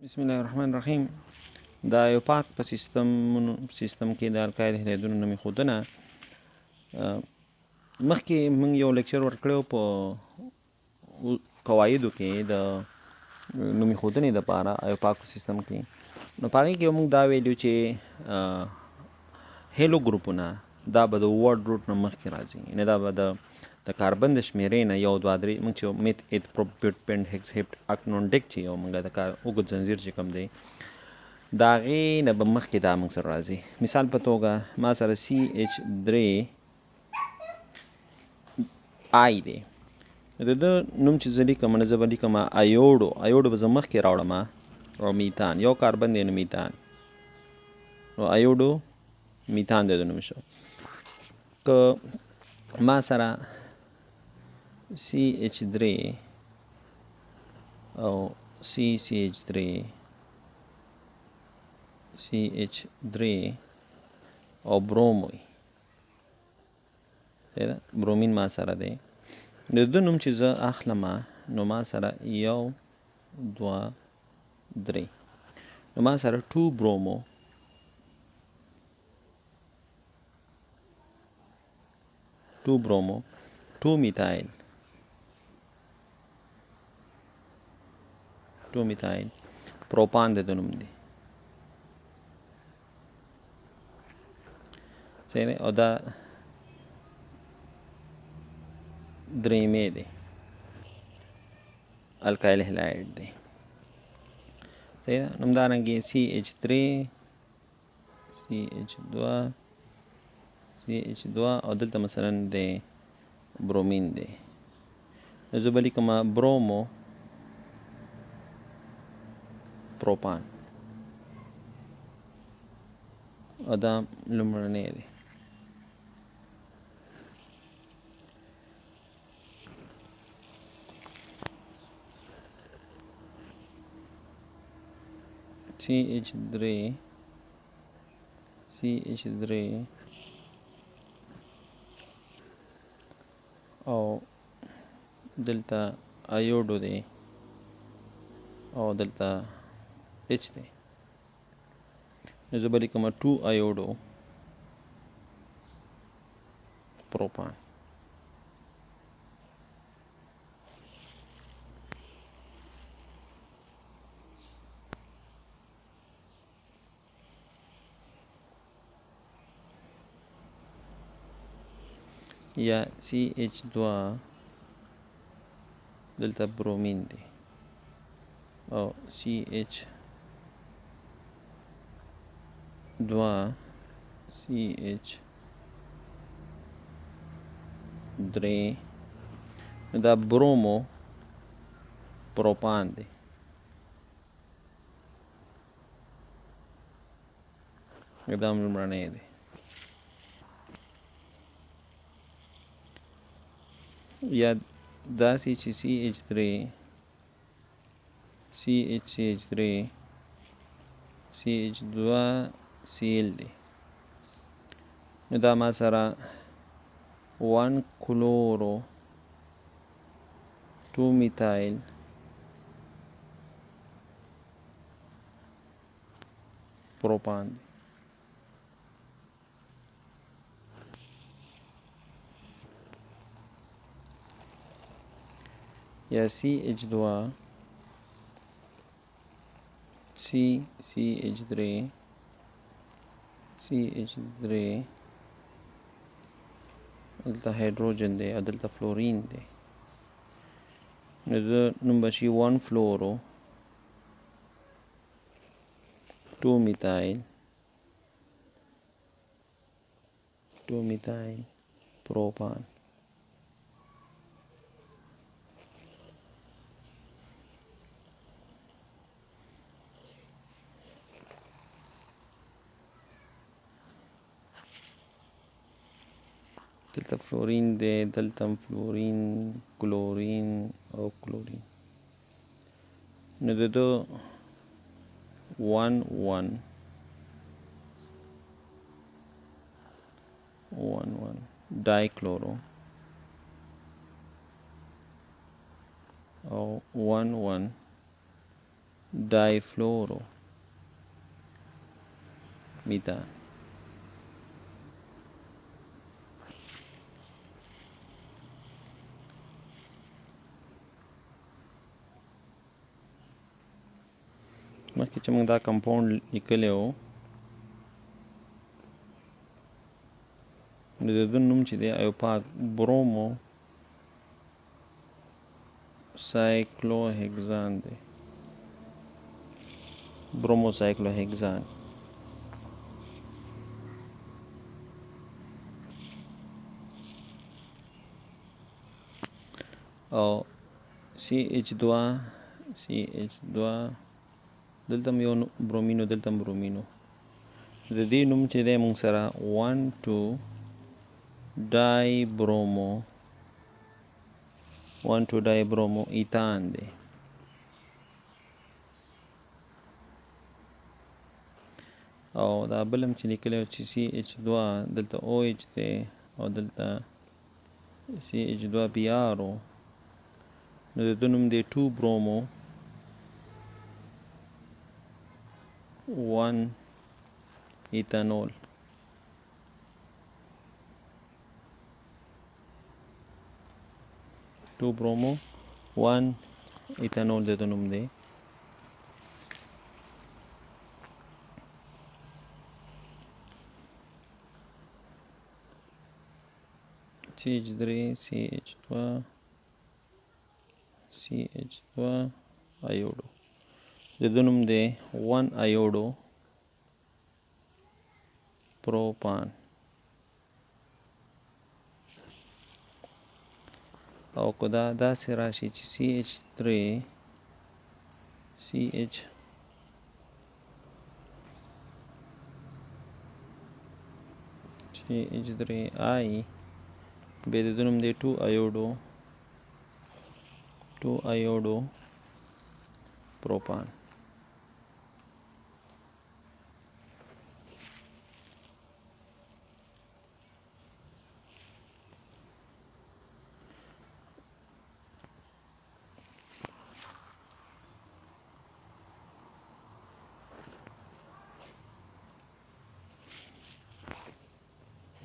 بسم الله الرحمن الرحیم. دا یو پاک په سیستم کې د القاعده هلیدونو نومې ښودنه مخکې موږ یو لیکچر ورکړی په قواعدو کې د نومې ښودنې دپاره یو پاک سیستم کې، نو په هغې کې موږ دا ویلو چې هیلو ګروپونه دا به د ورډ روټ نه مخکې راځي، یعنې دا به د کاربن د شمېرې نه 1 2 3 موږ چې میت ایت پروپیوټ پینټ هیکس هیپټ اکنونډک چې یو موږ د کار اوږد زنځیر چې کوم دی د هغې نه به مخکې دا موږ سره راځي. مثال په توګه ما سره CH3 آی دی، د ده نوم چې زه لیکم نو زه به لیکم ایوډو به زه مخکې راوړم، او میتان یو کاربن دی نو میتان، نو ایوډو میتان دی د نوم شو. که ما سره CH3 او CH3 او بروم وي، برومین ما سره دی، د ده نوم چې زه اخلم نو ما سره 1 2 3 نو ما سره 2 برومو 2 میتایل پروپان د نوم دی، صحیح دی، او دا درېمې دی الکایل هلایډ دی، صحیح ده. نو همدارنګې CH2 او دلته مثلا دی برومین دی، نو زه به لیکم برومو پروپان، او دا لومړنی دی. CH3 او دلته ایوډو دی او دلته H دی، نو زه به لیکم 2 ایوډو پروپان. یا CH2 دلته برومین دی او CH2 دا برومو پروپان دی، دا لومړنی دی. یا داسې چې CH2Cl دی، نو دا ما سره 1 کلورو 2 میتایل پروپان دی. یا CH2 CH3 دلته هایدروجن دی او دلته فلورین دی، نو د نوم به شي 1 فلورو 2 میتایل پروپان. دلته فلورین دی، دلته فلورین، کلورین او کلورین، نو د دو 1 1 ډای کلورو او 1 1 डाइफ्लोरो मीथान. مخکې چې موږ دا کمپاوند لیکلی و نو د ده نوم چې دی ایوپاک برومو سایکلوهکزان دی. برومو سایکلوهکزان. او CH2 دلته هم یو برومینو دلته هم برومینو. د دې نوم چې دی موږ سره 1,2 ډایبرومو ایتان دی. او دا بل هم چې لیکلی چې CH2 دلته OH دی او دلته CH2 Br نو د ده نوم دی 2 برومو 1 ایتانول. ټو برومو 1 ایتانول د ده نوم دی. CH3 CH2 ایوډو د ده نوم دی 1 ایوډو پروپان. او که دا داسې راشي چې CH3I بیا د ده نوم دی 2 ایوډو پروپان.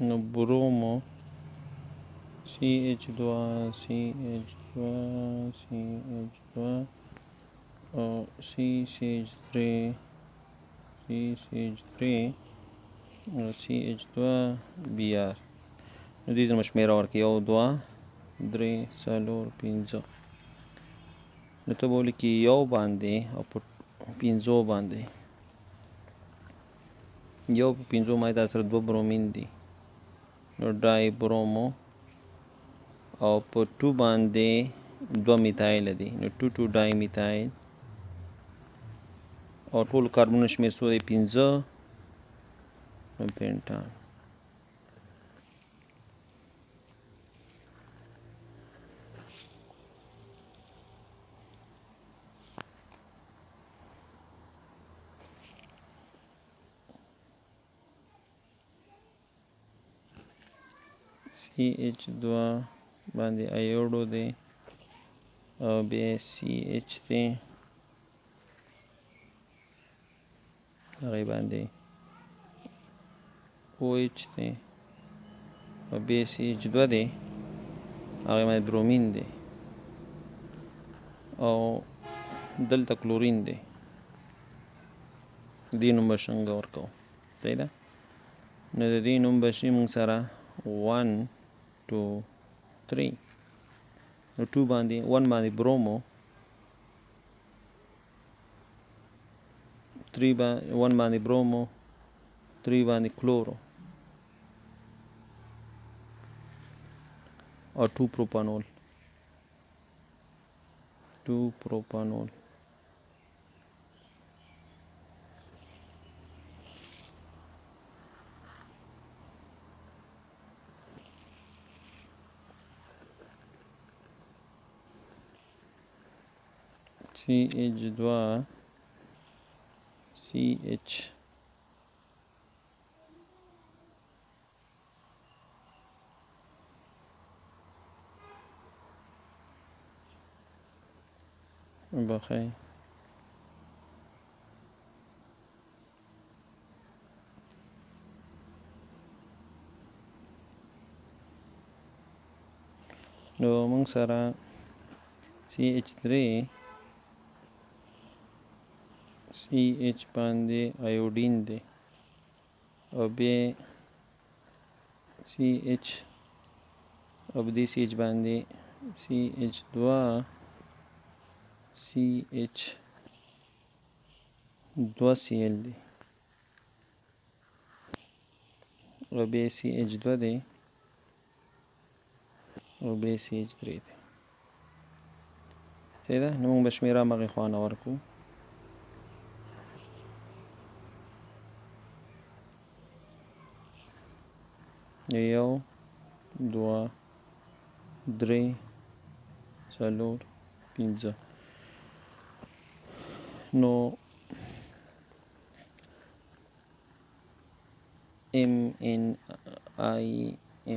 نو برومو CH2 او CH3 او CH2 Br. نو دې زموږ شمېره ورکړي 1 2 3 4 5. نو ته به ولیکې 1 باندې او په 5 باندې 1 په 5 باندې دا سره 2 برومین دي نو ډای برومو او په 2 باندې 2 میتایل دي نو 2 ډای میتایل او ټول کاربن شمیر څو دی 15 نو پینټان. CH2 باندې ایوډو دی او بیا CH دی هغې باندې OH دی او بیا CH2 دی هغې باندې برومین دی او دلته کلورین دی. دې نوم به څنګه ورکوو صحیح ده. نو د دې نوم به شي موږ سره 1 2 3 نو 2 باندې 1 باندې برومو 1 باندې برومو 3 باندې کلورو او 2 پروپانول CH2 CH بخیر نو موږ سره CH3 CH باندې ایوډین دی او بیا CH او دې CH باندې CH2 CH 2Cl دی او بیا CH2 دی او بیا CH3 دی صحیح ده. نو موږ به شمېره همغې خوا نه ورکو. یو دوه درې څلور پنځه. نو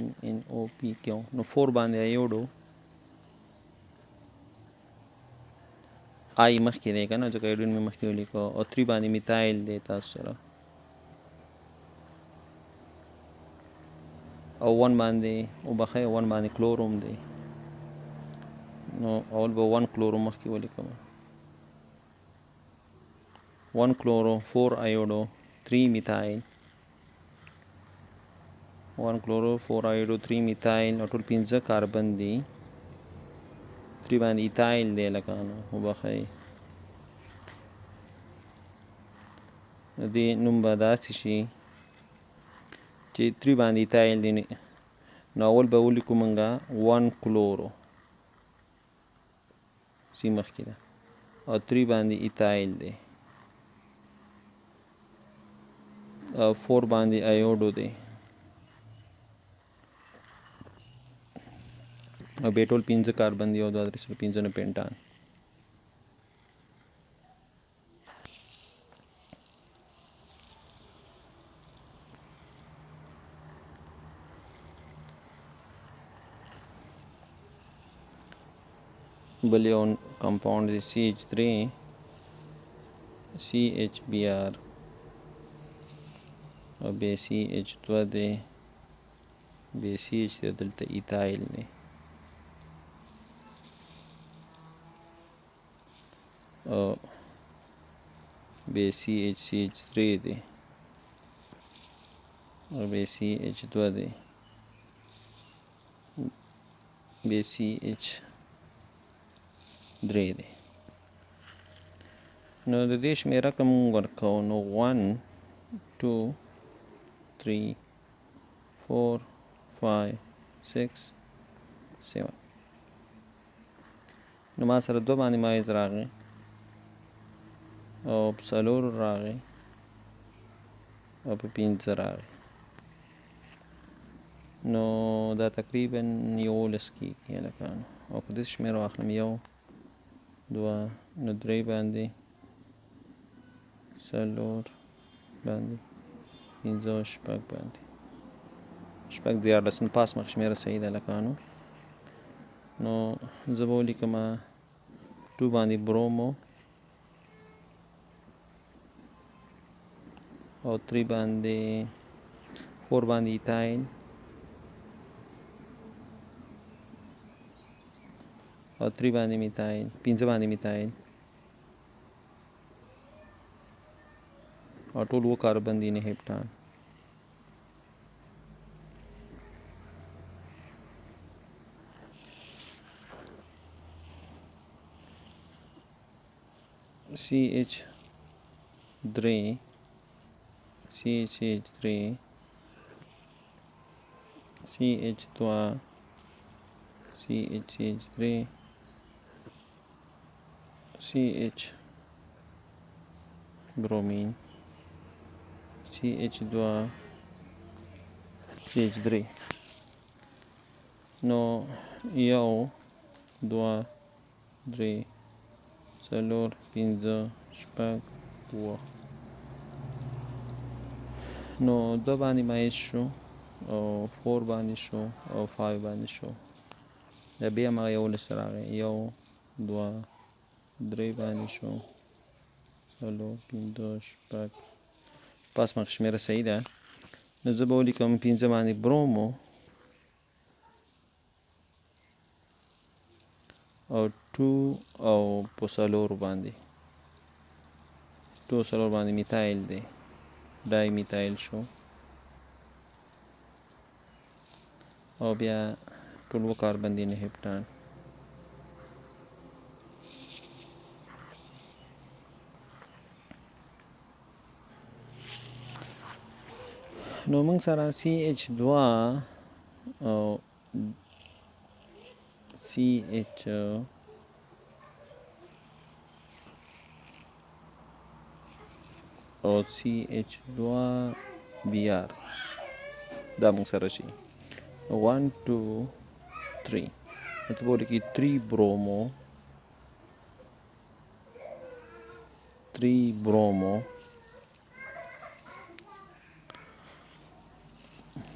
MnO P کیو نو 4 باندې ایوډو آی مخکې دی که نه ځکه ایوډین مې مخکې ولیکو او 3 باندې میتایل دی تاسو سره او 1 باندې وبخښئ 1 باندې کلوروم دی نو اول به 1 کلوروم مخکې ولیکم 1 کلورو 4 ایوډو 3 میتایل 1 کلورو 4 ایوډو 3 میتایل او ټول 15 کاربن دي 3 باندې ایتایل دی لکه نو وبخښئ دې نوم به داسې شي چې 3 باندې ایتایل دی نو اول به ولیکو مونږه 1 کلورو سی مخکې ده او 3 باندې ایتایل دی او 4 باندې ایوډو دی او بیا ټول 15 کاربن دی او 2 3 15 نه پینټان بل یو کمپاوند دی CH3 CHBr او بیا CH2 دی بیا CH دی دلته ایتایل دی او بیا CH3 دی او بیا CH2 دی بیا CH3 دی نو د دې شمیره که مونږ ورکوو نو 1 2 3 4 5 6 7 نو ما سره 2 باندې مایز راغی او په 4 راغی او په 15 راغی نو دا تقریبا 11 کېږي هلکانو او که داسې شمېر واخلم 1 2 نو 3 باندې 4 باندې 15 شپږ باندې شپږ 14 نو پاس مخ شمېره صحیح ده هلکانو نو زه به ولیکمه 2 باندې برومو او 3 باندې 4 باندې ایتایل او 3 باندې میتایل 15 باندې میتایل او ټول 2 کاربن دي نه هپټان CH3 CH3 CH2 CH3 CH bromine CH2 CH3 نو 1 2 3 4 5 شپږ 2 نو 2 باندې مایز شو او 4 باندې شو او 5 باندې شو دا بیا ما 11 راغی 1 2 3 باندې شو 4 5 شپږ پاس مخ شمېره صحیح ده نو زه به ولیکم 15 باندې برومو او 2 او په څلور باندې 2 څلور باندې میتایل دی ډای میتایل شو او بیا ټول کاربن دی نه هپټان نو موږ سره CH2 او CH او CH2Br دا موږ سره شي 1 2 3 مطلب ولیکي 3 برومو 3 برومو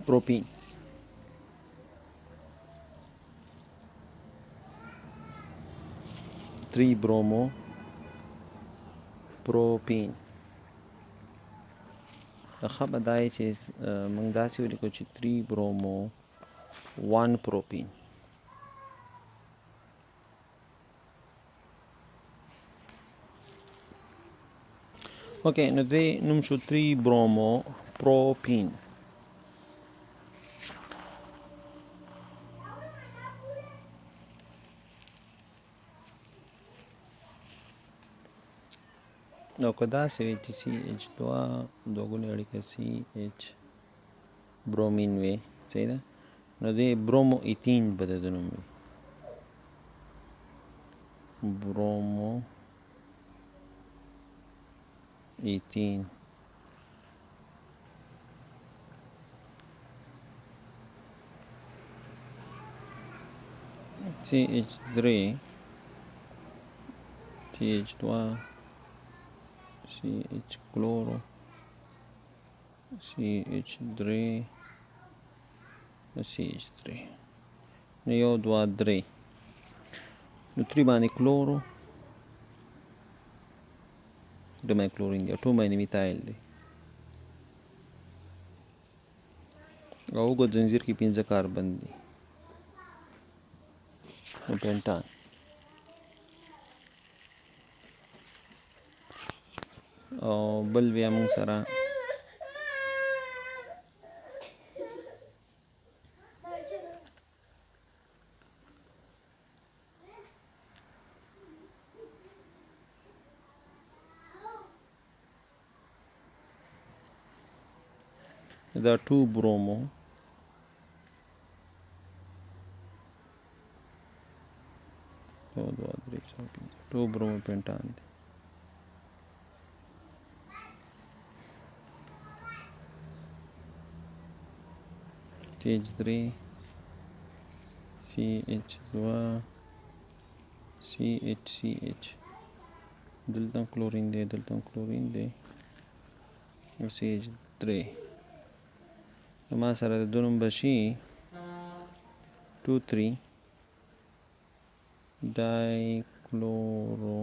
propene 3 bromo propene ښه به دا چې موږ داسې ولیکو چې 3 برومو 1 propene اوکې نو دې نوم شو 3 برومو propene نو که داسې وي چې CH2 دوه ګونې اړیکه CH برومین وي صحیح ده نو دې برومو ایتین به د نوم وي برومو ایتین CH3 CH2 CH کلورو CH3 CH3 نو یو دوه درې نو 3 باندې کلورو دومره کلورین دی 2 باندې میتایل دی او اوږد زنځیر کې 15 کاربن دي نو پینټان او بل بیا موږ سره دا 2 برومو یو دوه درې څلور پنځه 2 برومو پینټان دی CH3 CH2 CH دلته کلورین دی دلته کلورین دی او CH3 نو ما سره د دوه نوم به شي 2 3 ډایکلورو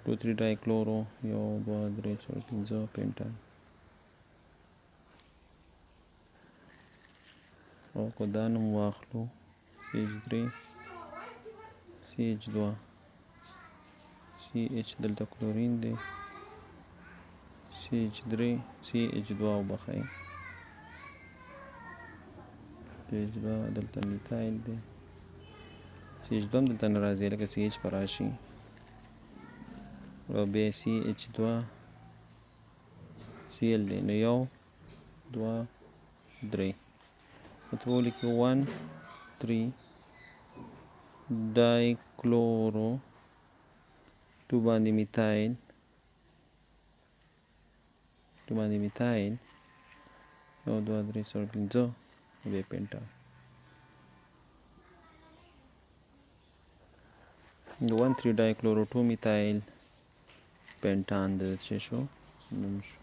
2 3 ډایکلورو یو دوه درې څلور پنځه پینټان او که دا نوم واخلو CH3 CH2 CH دلته کلورین دی CH3 CH2 وبخئ CH2 دلته میتایل دی CH2 هم دلته نه راځي لکه CH به راشي او بیا CH2 Cl دی نو یو دوه درې مطلب ولیکو 1 3 ډایکلورو 2 باندې میتایل 2 باندې میتایل یو دوه درې څلور پنځه بیا پینټان 1 3 ډایکلورو 2 میتایل پینټان د څه شو نوم شو